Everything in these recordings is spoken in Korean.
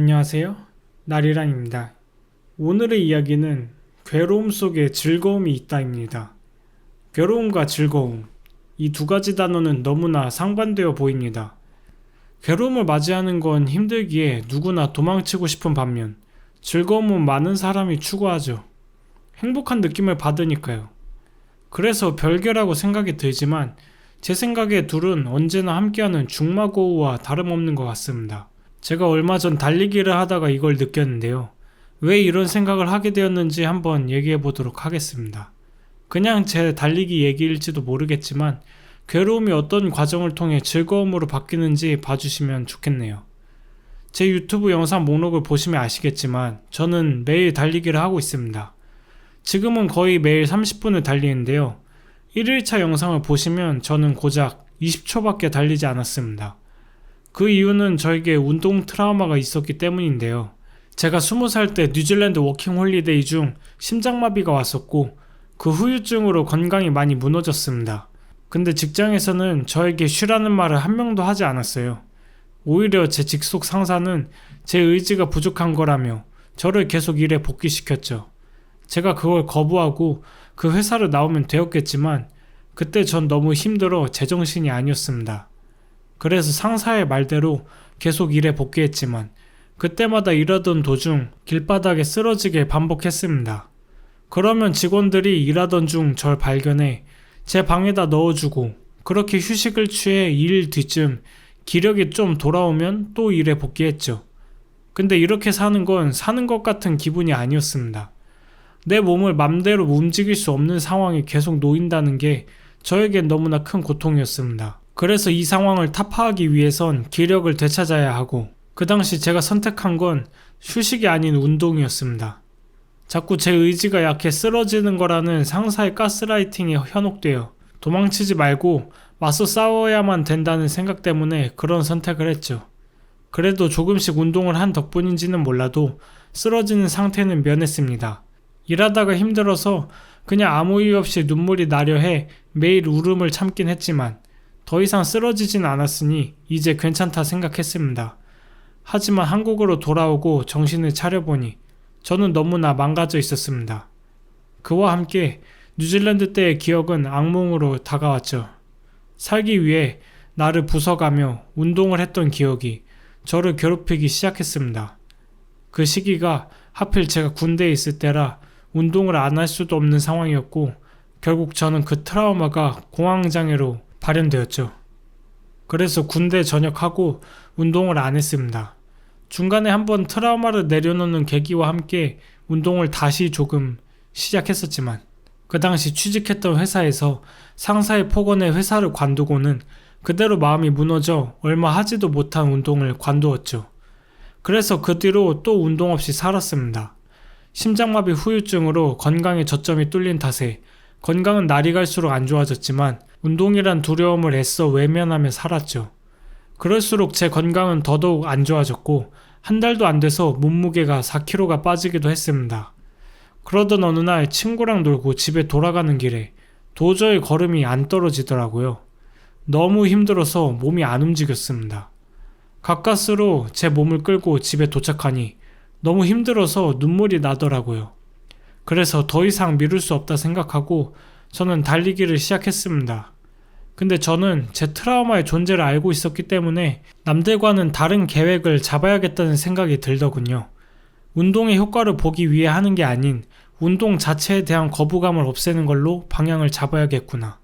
안녕하세요. 나리랑입니다. 오늘의 이야기는 괴로움 속에 즐거움이 있다입니다. 괴로움과 즐거움, 이 두 가지 단어는 너무나 상반되어 보입니다. 괴로움을 맞이하는 건 힘들기에 누구나 도망치고 싶은 반면 즐거움은 많은 사람이 추구하죠. 행복한 느낌을 받으니까요. 그래서 별개라고 생각이 들지만 제 생각에 둘은 언제나 함께하는 중마고우와 다름없는 것 같습니다. 제가 얼마 전 달리기를 하다가 이걸 느꼈는데요. 왜 이런 생각을 하게 되었는지 한번 얘기해 보도록 하겠습니다. 그냥 제 달리기 얘기일지도 모르겠지만 괴로움이 어떤 과정을 통해 즐거움으로 바뀌는지 봐주시면 좋겠네요. 제 유튜브 영상 목록을 보시면 아시겠지만 저는 매일 달리기를 하고 있습니다. 지금은 거의 매일 30분을 달리는데요. 1일차 영상을 보시면 저는 고작 20초밖에 달리지 않았습니다. 그 이유는 저에게 운동 트라우마가 있었기 때문인데요. 제가 20살 때 뉴질랜드 워킹 홀리데이 중 심장마비가 왔었고 그 후유증으로 건강이 많이 무너졌습니다. 근데 직장에서는 저에게 쉬라는 말을 한 명도 하지 않았어요. 오히려 제 직속 상사는 제 의지가 부족한 거라며 저를 계속 일에 복귀시켰죠. 제가 그걸 거부하고 그 회사를 나오면 되었겠지만 그때 전 너무 힘들어 제정신이 아니었습니다. 그래서 상사의 말대로 계속 일에 복귀했지만 그때마다 일하던 도중 길바닥에 쓰러지게 반복했습니다. 그러면 직원들이 일하던 중 절 발견해 제 방에다 넣어주고 그렇게 휴식을 취해 2일 뒤쯤 기력이 좀 돌아오면 또 일에 복귀했죠. 근데 이렇게 사는 건 사는 것 같은 기분이 아니었습니다. 내 몸을 맘대로 움직일 수 없는 상황에 계속 놓인다는 게 저에겐 너무나 큰 고통이었습니다. 그래서 이 상황을 타파하기 위해선 기력을 되찾아야 하고 그 당시 제가 선택한 건 휴식이 아닌 운동이었습니다. 자꾸 제 의지가 약해 쓰러지는 거라는 상사의 가스라이팅에 현혹되어 도망치지 말고 맞서 싸워야만 된다는 생각 때문에 그런 선택을 했죠. 그래도 조금씩 운동을 한 덕분인지는 몰라도 쓰러지는 상태는 면했습니다. 일하다가 힘들어서 그냥 아무 이유 없이 눈물이 나려 해 매일 울음을 참긴 했지만 더 이상 쓰러지진 않았으니 이제 괜찮다 생각했습니다. 하지만 한국으로 돌아오고 정신을 차려보니 저는 너무나 망가져 있었습니다. 그와 함께 뉴질랜드 때의 기억은 악몽으로 다가왔죠. 살기 위해 나를 부숴가며 운동을 했던 기억이 저를 괴롭히기 시작했습니다. 그 시기가 하필 제가 군대에 있을 때라 운동을 안 할 수도 없는 상황이었고 결국 저는 그 트라우마가 공황장애로 발현되었죠. 그래서 군대 전역하고 운동을 안 했습니다. 중간에 한번 트라우마를 내려놓는 계기와 함께 운동을 다시 조금 시작했었지만 그 당시 취직했던 회사에서 상사의 폭언에 회사를 관두고는 그대로 마음이 무너져 얼마 하지도 못한 운동을 관두었죠. 그래서 그 뒤로 또 운동 없이 살았습니다. 심장마비 후유증으로 건강에 저점이 뚫린 탓에 건강은 날이 갈수록 안 좋아졌지만 운동이란 두려움을 애써 외면하며 살았죠. 그럴수록 제 건강은 더더욱 안 좋아졌고 한 달도 안 돼서 몸무게가 4kg가 빠지기도 했습니다. 그러던 어느 날 친구랑 놀고 집에 돌아가는 길에 도저히 걸음이 안 떨어지더라고요. 너무 힘들어서 몸이 안 움직였습니다. 가까스로 제 몸을 끌고 집에 도착하니 너무 힘들어서 눈물이 나더라고요. 그래서 더 이상 미룰 수 없다 생각하고 저는 달리기를 시작했습니다. 근데 저는 제 트라우마의 존재를 알고 있었기 때문에 남들과는 다른 계획을 잡아야겠다는 생각이 들더군요. 운동의 효과를 보기 위해 하는 게 아닌 운동 자체에 대한 거부감을 없애는 걸로 방향을 잡아야겠구나.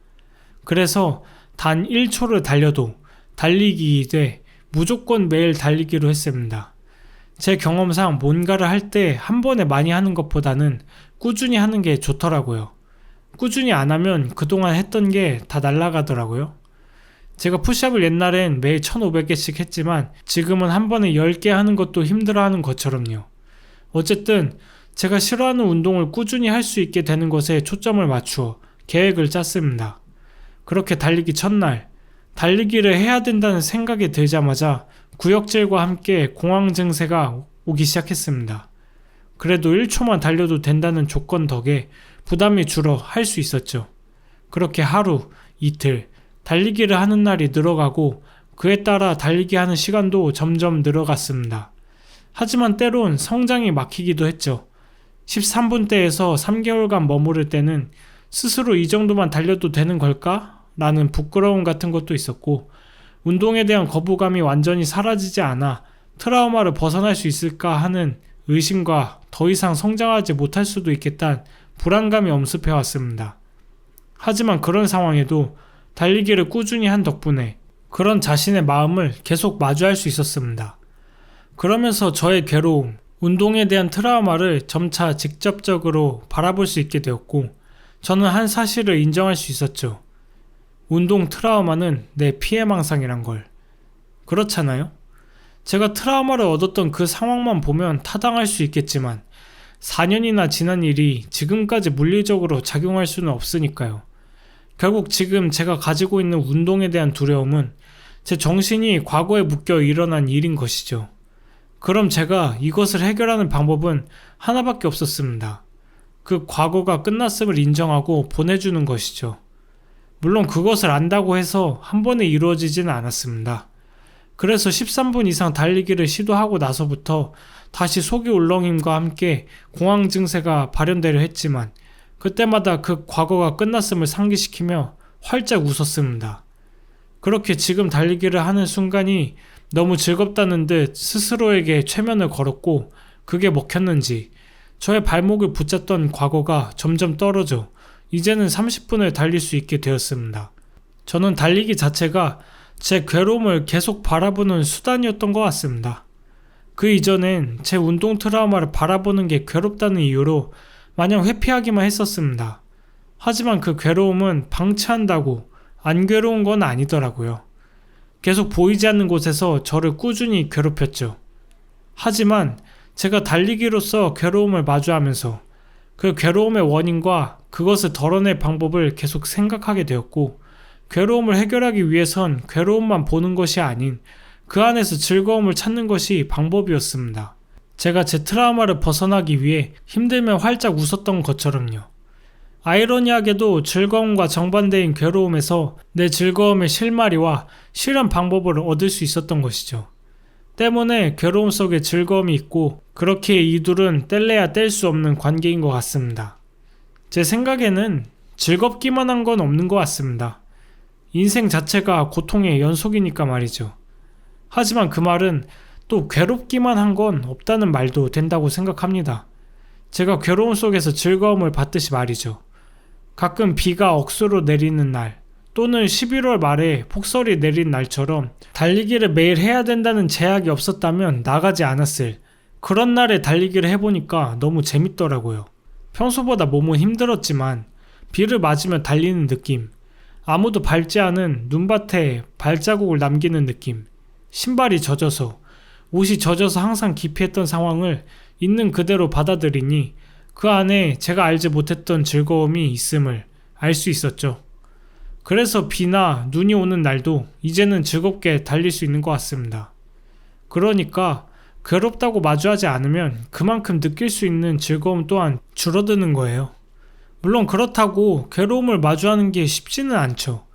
그래서 단 1초를 달려도 달리기 돼 무조건 매일 달리기로 했습니다. 제 경험상 뭔가를 할 때 한 번에 많이 하는 것보다는 꾸준히 하는 게 좋더라고요. 꾸준히 안 하면 그동안 했던 게 다 날아가더라고요. 제가 푸시업을 옛날엔 매일 1500개씩 했지만 지금은 한 번에 10개 하는 것도 힘들어하는 것처럼요. 어쨌든 제가 싫어하는 운동을 꾸준히 할 수 있게 되는 것에 초점을 맞추어 계획을 짰습니다. 그렇게 달리기 첫날, 달리기를 해야 된다는 생각이 들자마자 구역질과 함께 공황 증세가 오기 시작했습니다. 그래도 1초만 달려도 된다는 조건 덕에 부담이 줄어 할 수 있었죠. 그렇게 하루, 이틀, 달리기를 하는 날이 늘어가고 그에 따라 달리기 하는 시간도 점점 늘어갔습니다. 하지만 때론 성장이 막히기도 했죠. 13분대에서 3개월간 머무를 때는 스스로 이 정도만 달려도 되는 걸까? 라는 부끄러움 같은 것도 있었고, 운동에 대한 거부감이 완전히 사라지지 않아 트라우마를 벗어날 수 있을까 하는 의심과 더 이상 성장하지 못할 수도 있겠다는 불안감이 엄습해 왔습니다. 하지만 그런 상황에도 달리기를 꾸준히 한 덕분에 그런 자신의 마음을 계속 마주할 수 있었습니다. 그러면서 저의 괴로움, 운동에 대한 트라우마를 점차 직접적으로 바라볼 수 있게 되었고, 저는 한 사실을 인정할 수 있었죠. 운동 트라우마는 내 피해망상이란 걸. 그렇잖아요? 제가 트라우마를 얻었던 그 상황만 보면 타당할 수 있겠지만 4년이나 지난 일이 지금까지 물리적으로 작용할 수는 없으니까요. 결국 지금 제가 가지고 있는 운동에 대한 두려움은 제 정신이 과거에 묶여 일어난 일인 것이죠. 그럼 제가 이것을 해결하는 방법은 하나밖에 없었습니다. 그 과거가 끝났음을 인정하고 보내주는 것이죠. 물론 그것을 안다고 해서 한 번에 이루어지지는 않았습니다. 그래서 13분 이상 달리기를 시도하고 나서부터 다시 속이 울렁임과 함께 공황 증세가 발현되려 했지만 그때마다 그 과거가 끝났음을 상기시키며 활짝 웃었습니다. 그렇게 지금 달리기를 하는 순간이 너무 즐겁다는 듯 스스로에게 최면을 걸었고, 그게 먹혔는지 저의 발목을 붙잡던 과거가 점점 떨어져 이제는 30분을 달릴 수 있게 되었습니다. 저는 달리기 자체가 제 괴로움을 계속 바라보는 수단이었던 것 같습니다. 그 이전엔 제 운동 트라우마를 바라보는 게 괴롭다는 이유로 마냥 회피하기만 했었습니다. 하지만 그 괴로움은 방치한다고 안 괴로운 건 아니더라고요. 계속 보이지 않는 곳에서 저를 꾸준히 괴롭혔죠. 하지만 제가 달리기로서 괴로움을 마주하면서 그 괴로움의 원인과 그것을 덜어낼 방법을 계속 생각하게 되었고, 괴로움을 해결하기 위해선 괴로움만 보는 것이 아닌 그 안에서 즐거움을 찾는 것이 방법이었습니다. 제가 제 트라우마를 벗어나기 위해 힘들면 활짝 웃었던 것처럼요. 아이러니하게도 즐거움과 정반대인 괴로움에서 내 즐거움의 실마리와 실현 방법을 얻을 수 있었던 것이죠. 때문에 괴로움 속에 즐거움이 있고, 그렇게 이 둘은 뗄래야 뗄 수 없는 관계인 것 같습니다. 제 생각에는 즐겁기만 한 건 없는 것 같습니다. 인생 자체가 고통의 연속이니까 말이죠. 하지만 그 말은 또 괴롭기만 한 건 없다는 말도 된다고 생각합니다. 제가 괴로움 속에서 즐거움을 받듯이 말이죠. 가끔 비가 억수로 내리는 날, 또는 11월 말에 폭설이 내린 날처럼 달리기를 매일 해야 된다는 제약이 없었다면 나가지 않았을 그런 날에 달리기를 해보니까 너무 재밌더라고요. 평소보다 몸은 힘들었지만 비를 맞으며 달리는 느낌, 아무도 밟지 않은 눈밭에 발자국을 남기는 느낌, 신발이 젖어서, 옷이 젖어서 항상 기피했던 상황을 있는 그대로 받아들이니 그 안에 제가 알지 못했던 즐거움이 있음을 알 수 있었죠. 그래서 비나 눈이 오는 날도 이제는 즐겁게 달릴 수 있는 것 같습니다. 그러니까 괴롭다고 마주하지 않으면 그만큼 느낄 수 있는 즐거움 또한 줄어드는 거예요. 물론 그렇다고 괴로움을 마주하는 게 쉽지는 않죠.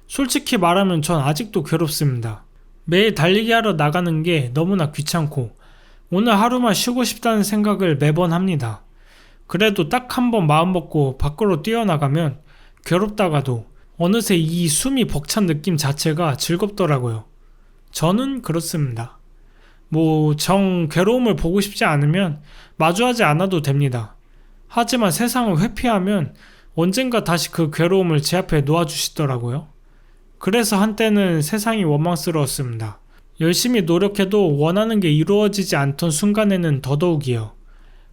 솔직히 말하면 전 아직도 괴롭습니다. 매일 달리기 하러 나가는 게 너무나 귀찮고 오늘 하루만 쉬고 싶다는 생각을 매번 합니다. 그래도 딱 한 번 마음먹고 밖으로 뛰어나가면 괴롭다가도 어느새 이 숨이 벅찬 느낌 자체가 즐겁더라고요. 저는 그렇습니다. 괴로움을 보고 싶지 않으면 마주하지 않아도 됩니다. 하지만 세상을 회피하면 언젠가 다시 그 괴로움을 제 앞에 놓아주시더라고요. 그래서 한때는 세상이 원망스러웠습니다. 열심히 노력해도 원하는 게 이루어지지 않던 순간에는 더더욱이요.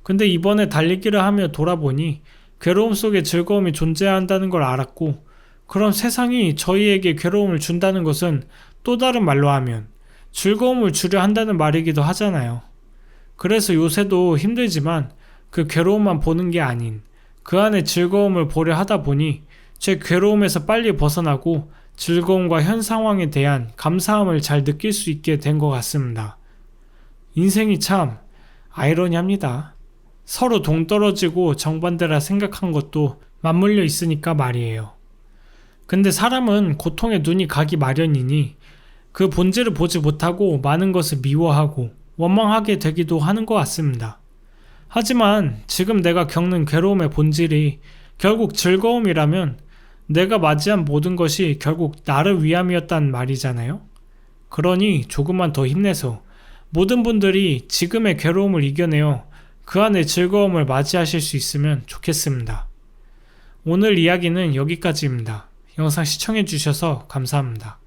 근데 이번에 달리기를 하며 돌아보니 괴로움 속에 즐거움이 존재한다는 걸 알았고, 그럼 세상이 저희에게 괴로움을 준다는 것은 또 다른 말로 하면 즐거움을 주려 한다는 말이기도 하잖아요. 그래서 요새도 힘들지만 그 괴로움만 보는 게 아닌 그 안에 즐거움을 보려 하다 보니 제 괴로움에서 빨리 벗어나고 즐거움과 현 상황에 대한 감사함을 잘 느낄 수 있게 된 것 같습니다. 인생이 참 아이러니합니다. 서로 동떨어지고 정반대라 생각한 것도 맞물려 있으니까 말이에요. 근데 사람은 고통에 눈이 가기 마련이니 그 본질을 보지 못하고 많은 것을 미워하고 원망하게 되기도 하는 것 같습니다. 하지만 지금 내가 겪는 괴로움의 본질이 결국 즐거움이라면 내가 맞이한 모든 것이 결국 나를 위함이었단 말이잖아요. 그러니 조금만 더 힘내서 모든 분들이 지금의 괴로움을 이겨내어 그 안에 즐거움을 맞이하실 수 있으면 좋겠습니다. 오늘 이야기는 여기까지입니다. 영상 시청해주셔서 감사합니다.